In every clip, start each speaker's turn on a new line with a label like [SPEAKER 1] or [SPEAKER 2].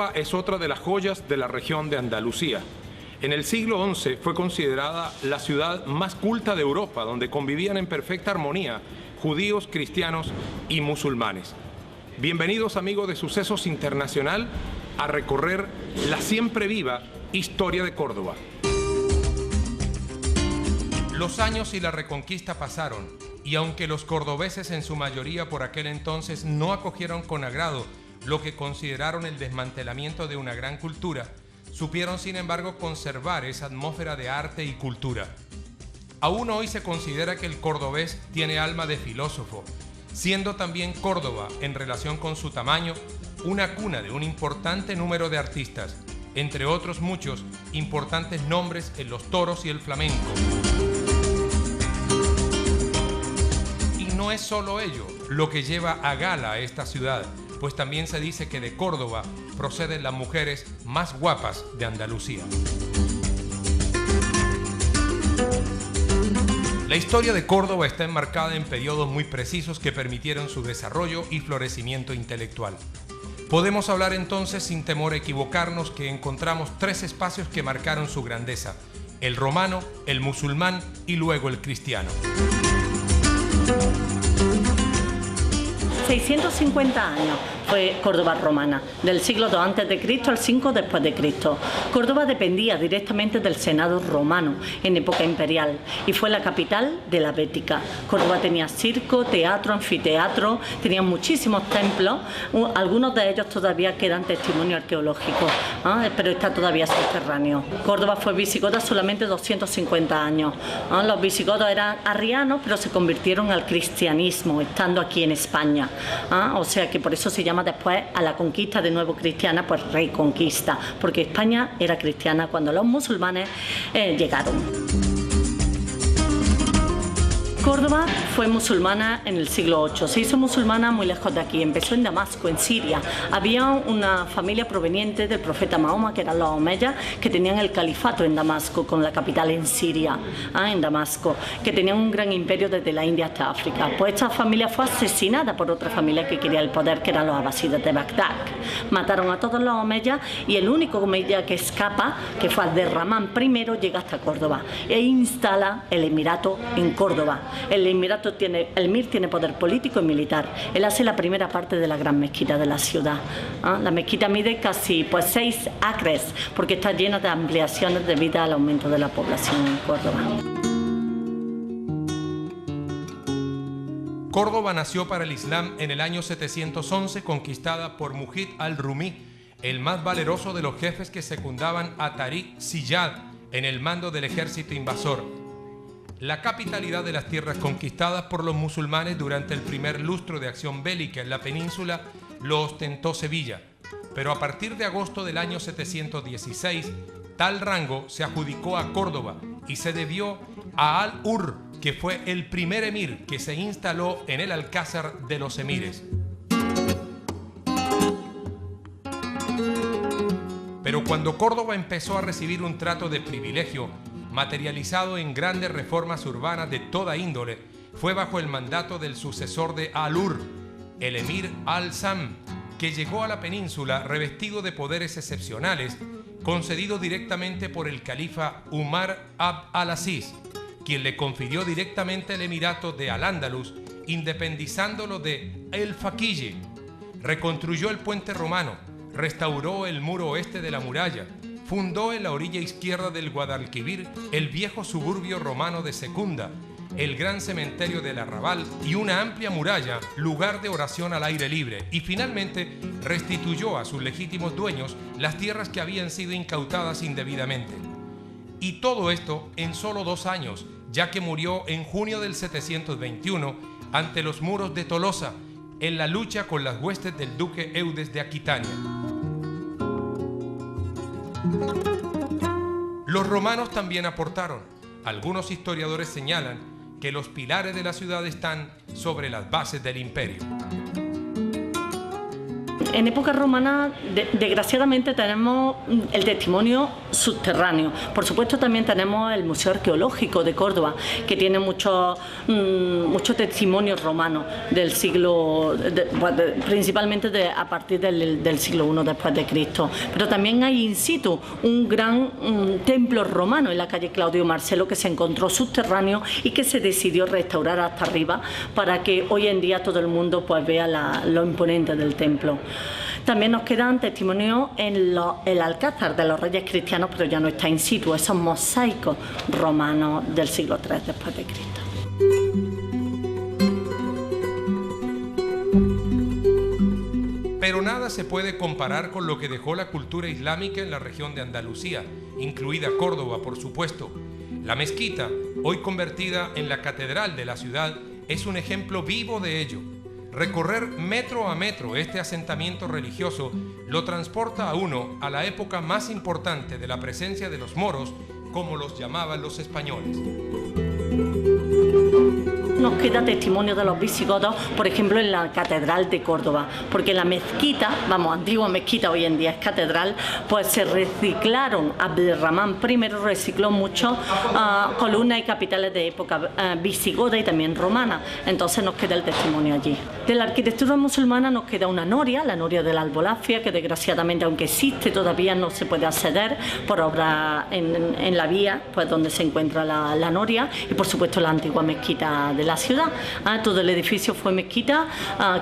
[SPEAKER 1] Córdoba es otra de las joyas de la región de Andalucía. En el siglo XI fue considerada la ciudad más culta de Europa, donde convivían en perfecta armonía judíos, cristianos y musulmanes. Bienvenidos, amigos de Sucesos Internacional, a recorrer la siempre viva historia de Córdoba. Los años y la reconquista pasaron, y aunque los cordobeses en su mayoría por aquel entonces no acogieron con agrado lo que consideraron el desmantelamiento de una gran cultura, supieron sin embargo conservar esa atmósfera de arte y cultura. Aún hoy se considera que el cordobés tiene alma de filósofo, siendo también Córdoba, en relación con su tamaño, una cuna de un importante número de artistas, entre otros muchos importantes nombres en los toros y el flamenco. Y no es solo ello lo que lleva a gala a esta ciudad, pues también se dice que de Córdoba proceden las mujeres más guapas de Andalucía. La historia de Córdoba está enmarcada en periodos muy precisos que permitieron su desarrollo y florecimiento intelectual. Podemos hablar entonces, sin temor a equivocarnos, que encontramos tres espacios que marcaron su grandeza: el romano, el musulmán y luego el cristiano.
[SPEAKER 2] 650 años fue Córdoba romana, del siglo II a.C. al 5 después de Cristo. Córdoba dependía directamente del Senado romano en época imperial y fue la capital de la Bética. Córdoba tenía circo, teatro, anfiteatro, tenía muchísimos templos, algunos de ellos todavía quedan testimonio arqueológico, pero está todavía subterráneo. Córdoba fue visigota solamente 250 años. Los visigodos eran arrianos, pero se convirtieron al cristianismo estando aquí en España. O sea que por eso se llama después a la conquista de nuevo cristiana, pues reconquista, porque España era cristiana cuando los musulmanes llegaron. Córdoba fue musulmana en el siglo VIII, se hizo musulmana muy lejos de aquí, empezó en Damasco, en Siria. Había una familia proveniente del profeta Mahoma, que eran los omeyas, que tenían el califato en Damasco, con la capital en Siria, en Damasco, que tenían un gran imperio desde la India hasta África. Pues esta familia fue asesinada por otra familia que quería el poder, que eran los abasidas de Bagdad. Mataron a todos los omeyas y el único omeya que escapa, que fue Abderramán I, llega hasta Córdoba e instala el emirato en Córdoba. El emir tiene poder político y militar. Él hace la primera parte de la gran mezquita de la ciudad. La mezquita mide casi 6 acres, porque está llena de ampliaciones debido al aumento de la población en Córdoba.
[SPEAKER 1] Córdoba nació para el Islam en el año 711, conquistada por Mujid al-Rumí, el más valeroso de los jefes que secundaban a Tariq Ziyad en el mando del ejército invasor. La capitalidad de las tierras conquistadas por los musulmanes durante el primer lustro de acción bélica en la península lo ostentó Sevilla, pero a partir de agosto del año 716, tal rango se adjudicó a Córdoba y se debió a Al-Ur, que fue el primer emir que se instaló en el Alcázar de los Emires. Pero cuando Córdoba empezó a recibir un trato de privilegio, materializado en grandes reformas urbanas de toda índole, fue bajo el mandato del sucesor de Al-Ur, el emir Al-Sam, que llegó a la península revestido de poderes excepcionales, concedidos directamente por el califa Umar Abd al-Aziz, quien le confirió directamente el emirato de Al-Ándalus, independizándolo de El Faquille. Reconstruyó el puente romano, restauró el muro oeste de la muralla, fundó en la orilla izquierda del Guadalquivir el viejo suburbio romano de Secunda, el gran cementerio del Arrabal y una amplia muralla, lugar de oración al aire libre, y finalmente restituyó a sus legítimos dueños las tierras que habían sido incautadas indebidamente. Y todo esto en solo 2 años, ya que murió en junio del 721 ante los muros de Tolosa, en la lucha con las huestes del duque Eudes de Aquitania. Los romanos también aportaron. Algunos historiadores señalan que los pilares de la ciudad están sobre las bases del imperio.
[SPEAKER 2] en época romana, desgraciadamente, tenemos el testimonio subterráneo. Por supuesto, también tenemos el Museo Arqueológico de Córdoba, que tiene muchos testimonios romanos del siglo, principalmente a partir del siglo I después de Cristo. Pero también hay in situ un gran templo romano en la calle Claudio Marcelo que se encontró subterráneo y que se decidió restaurar hasta arriba para que hoy en día todo el mundo pues vea lo imponente del templo. También nos quedan testimonios en el Alcázar de los Reyes Cristianos, pero ya no está in situ, esos mosaicos romanos del siglo III después de Cristo.
[SPEAKER 1] Pero nada se puede comparar con lo que dejó la cultura islámica en la región de Andalucía, incluida Córdoba, por supuesto. La mezquita, hoy convertida en la catedral de la ciudad, es un ejemplo vivo de ello. Recorrer metro a metro este asentamiento religioso lo transporta a uno a la época más importante de la presencia de los moros, como los llamaban los españoles.
[SPEAKER 2] Nos queda testimonio de los visigodos, por ejemplo, en la Catedral de Córdoba, porque la mezquita, antigua mezquita, hoy en día es catedral, pues se reciclaron. Abderramán I recicló mucho columnas y capiteles de época visigoda y también romana, entonces nos queda el testimonio allí. De la arquitectura musulmana nos queda una noria, la noria de la Albolafia, que desgraciadamente, aunque existe, todavía no se puede acceder por obra en la vía, pues donde se encuentra la noria, y por supuesto la antigua mezquita de la ciudad. Todo el edificio fue mezquita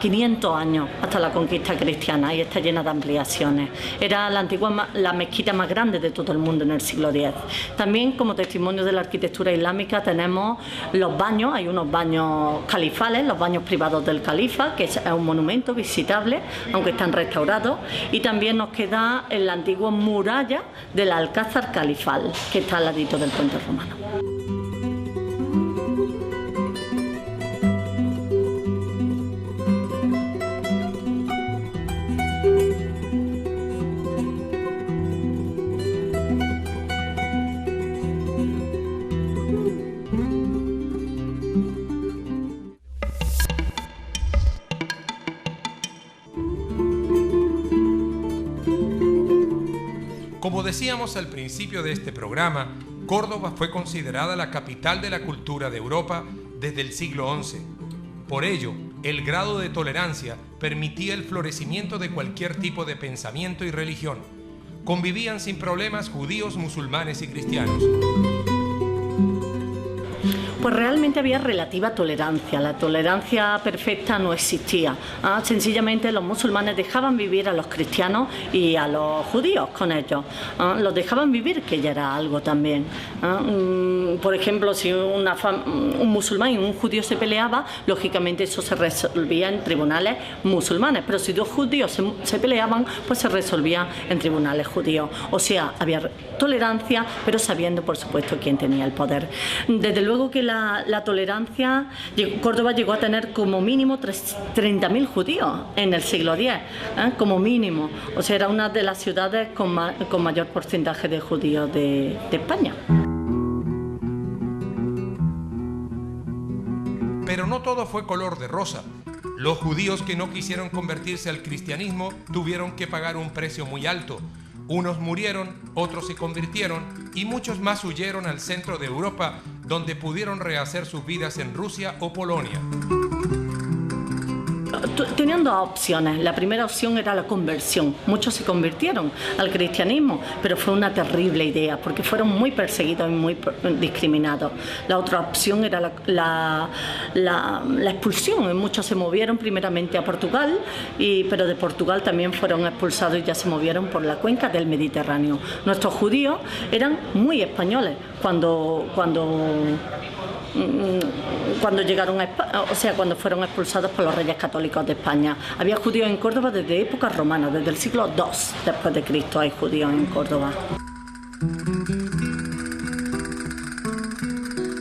[SPEAKER 2] 500 años hasta la conquista cristiana y está llena de ampliaciones. Era la mezquita más grande de todo el mundo en el siglo X. También, como testimonio de la arquitectura islámica, tenemos los baños. Hay unos baños califales, los baños privados del califa, que es un monumento visitable, aunque están restaurados. Y también nos queda la antigua muralla del Alcázar califal, que está al ladito del puente romano.
[SPEAKER 1] Como decíamos al principio de este programa, Córdoba fue considerada la capital de la cultura de Europa desde el siglo XI. Por ello, el grado de tolerancia permitía el florecimiento de cualquier tipo de pensamiento y religión. Convivían sin problemas judíos, musulmanes y cristianos.
[SPEAKER 2] Pues realmente había relativa tolerancia, la tolerancia perfecta no existía. Sencillamente los musulmanes dejaban vivir a los cristianos y a los judíos con ellos. Los dejaban vivir, que ya era algo también. Por ejemplo, si un musulmán y un judío se peleaba, lógicamente eso se resolvía en tribunales musulmanes, pero si dos judíos se peleaban, pues se resolvía en tribunales judíos. O sea, había tolerancia, pero sabiendo, por supuesto, quién tenía el poder. Desde luego que la tolerancia, Córdoba llegó a tener como mínimo 30.000 judíos en el siglo X, como mínimo. O sea, era una de las ciudades con mayor porcentaje de judíos de España.
[SPEAKER 1] Pero no todo fue color de rosa. Los judíos que no quisieron convertirse al cristianismo tuvieron que pagar un precio muy alto. Unos murieron, otros se convirtieron y muchos más huyeron al centro de Europa, donde pudieron rehacer sus vidas en Rusia o Polonia.
[SPEAKER 2] Tenían dos opciones. La primera opción era la conversión. Muchos se convirtieron al cristianismo, pero fue una terrible idea porque fueron muy perseguidos y muy discriminados. La otra opción era la expulsión. Muchos se movieron primeramente a Portugal, pero de Portugal también fueron expulsados y ya se movieron por la cuenca del Mediterráneo. Nuestros judíos eran muy españoles cuando llegaron a España, o sea, cuando fueron expulsados por los reyes católicos de España. Había judíos en Córdoba desde épocas romanas, desde el siglo II después de Cristo hay judíos en Córdoba.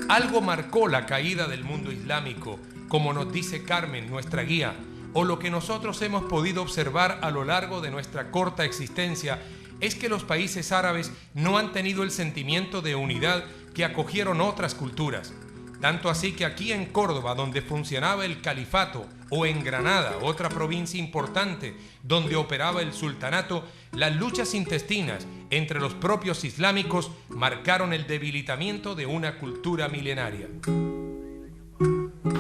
[SPEAKER 1] Algo marcó la caída del mundo islámico, como nos dice Carmen, nuestra guía, o lo que nosotros hemos podido observar a lo largo de nuestra corta existencia, es que los países árabes no han tenido el sentimiento de unidad que acogieron otras culturas. Tanto así que aquí en Córdoba, donde funcionaba el califato, o en Granada, otra provincia importante donde operaba el sultanato, las luchas intestinas entre los propios islámicos marcaron el debilitamiento de una cultura milenaria.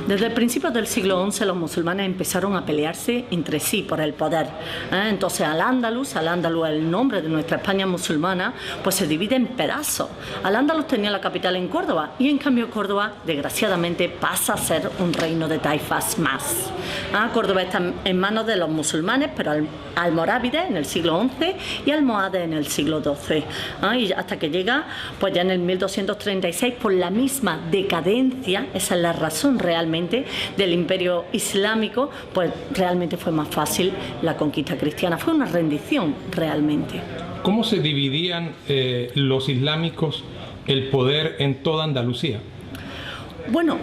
[SPEAKER 2] Desde el principio del siglo XI los musulmanes empezaron a pelearse entre sí por el poder. Entonces Al-Ándalus es el nombre de nuestra España musulmana, pues se divide en pedazos. Al-Ándalus tenía la capital en Córdoba y en cambio Córdoba desgraciadamente pasa a ser un reino de taifas más. Córdoba está en manos de los musulmanes, pero almorávides en el siglo XI y almohades en el siglo XII. Y hasta que llega pues ya en el 1236 por la misma decadencia, esa es la razón realmente del imperio islámico, pues realmente fue más fácil la conquista cristiana, fue una rendición realmente.
[SPEAKER 1] ¿Cómo se dividían los islámicos el poder en toda Andalucía?
[SPEAKER 2] Bueno,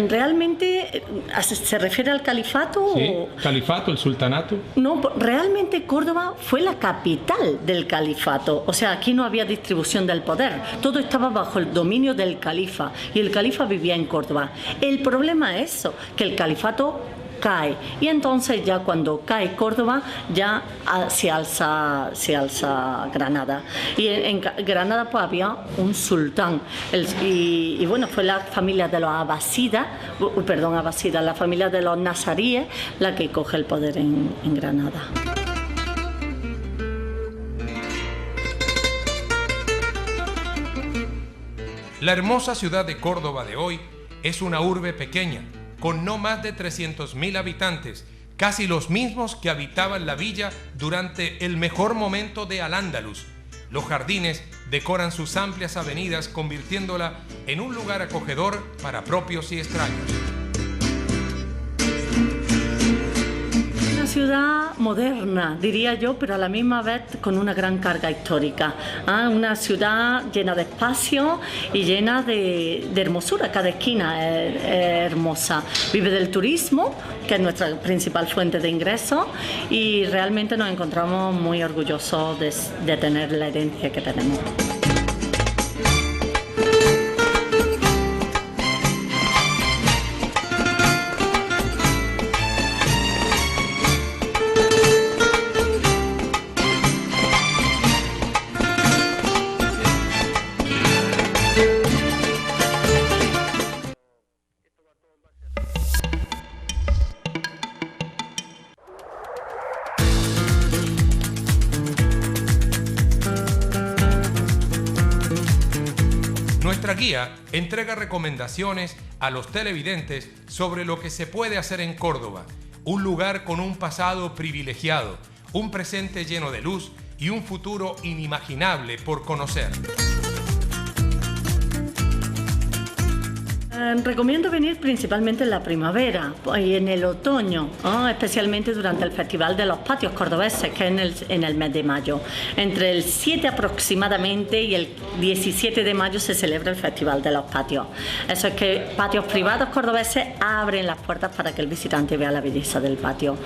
[SPEAKER 2] realmente se refiere al califato.
[SPEAKER 1] Sí, califato, el sultanato.
[SPEAKER 2] No, realmente Córdoba fue la capital del califato. O sea, aquí no había distribución del poder. Todo estaba bajo el dominio del califa y el califa vivía en Córdoba. El problema es eso, que el califato cae y entonces ya cuando cae Córdoba ya se alza Granada y en Granada pues había un sultán y bueno, fue la familia de los abasidas, la familia de los nazaríes la que coge el poder en Granada.
[SPEAKER 1] La hermosa ciudad de Córdoba de hoy es una urbe pequeña con no más de 300.000 habitantes, casi los mismos que habitaban la villa durante el mejor momento de Al-Ándalus. Los jardines decoran sus amplias avenidas, convirtiéndola en un lugar acogedor para propios y extraños.
[SPEAKER 2] Una ciudad moderna, diría yo, pero a la misma vez con una gran carga histórica. Una ciudad llena de espacio y llena de hermosura. Cada esquina es hermosa. Vive del turismo, que es nuestra principal fuente de ingresos, y realmente nos encontramos muy orgullosos de tener la herencia que tenemos.
[SPEAKER 1] Nuestra guía entrega recomendaciones a los televidentes sobre lo que se puede hacer en Córdoba, un lugar con un pasado privilegiado, un presente lleno de luz y un futuro inimaginable por conocer.
[SPEAKER 2] Recomiendo venir principalmente en la primavera y en el otoño, especialmente durante el Festival de los Patios Cordobeses, que es en el mes de mayo. Entre el 7 aproximadamente y el 17 de mayo se celebra el Festival de los Patios. Eso es que patios privados cordobeses abren las puertas para que el visitante vea la belleza del patio.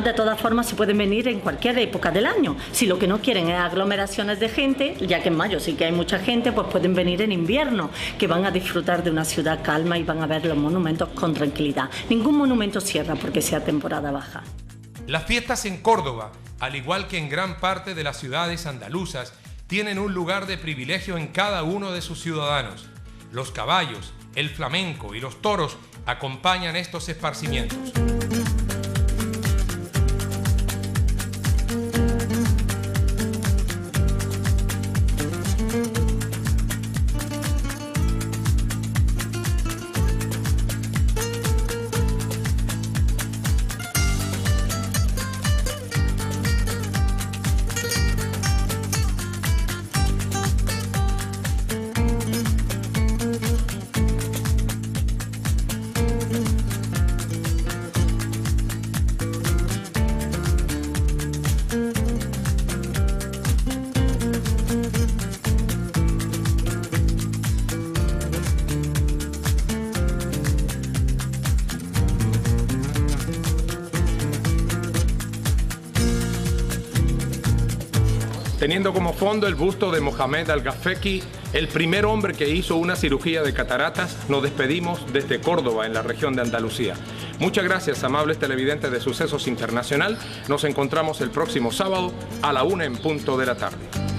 [SPEAKER 2] De todas formas, se pueden venir en cualquier época del año. Si lo que no quieren es aglomeraciones de gente, ya que en mayo sí que hay mucha gente, pues pueden venir en invierno, que van a disfrutar de una ciudad calma y van a ver los monumentos con tranquilidad. Ningún monumento cierra porque sea temporada baja.
[SPEAKER 1] Las fiestas en Córdoba, al igual que en gran parte de las ciudades andaluzas, tienen un lugar de privilegio en cada uno de sus ciudadanos. Los caballos, el flamenco y los toros acompañan estos esparcimientos. Teniendo como fondo el busto de Mohamed Al-Gafeki, el primer hombre que hizo una cirugía de cataratas, nos despedimos desde Córdoba, en la región de Andalucía. Muchas gracias, amables televidentes de Sucesos Internacional. Nos encontramos el próximo sábado a la 1 en punto de la tarde.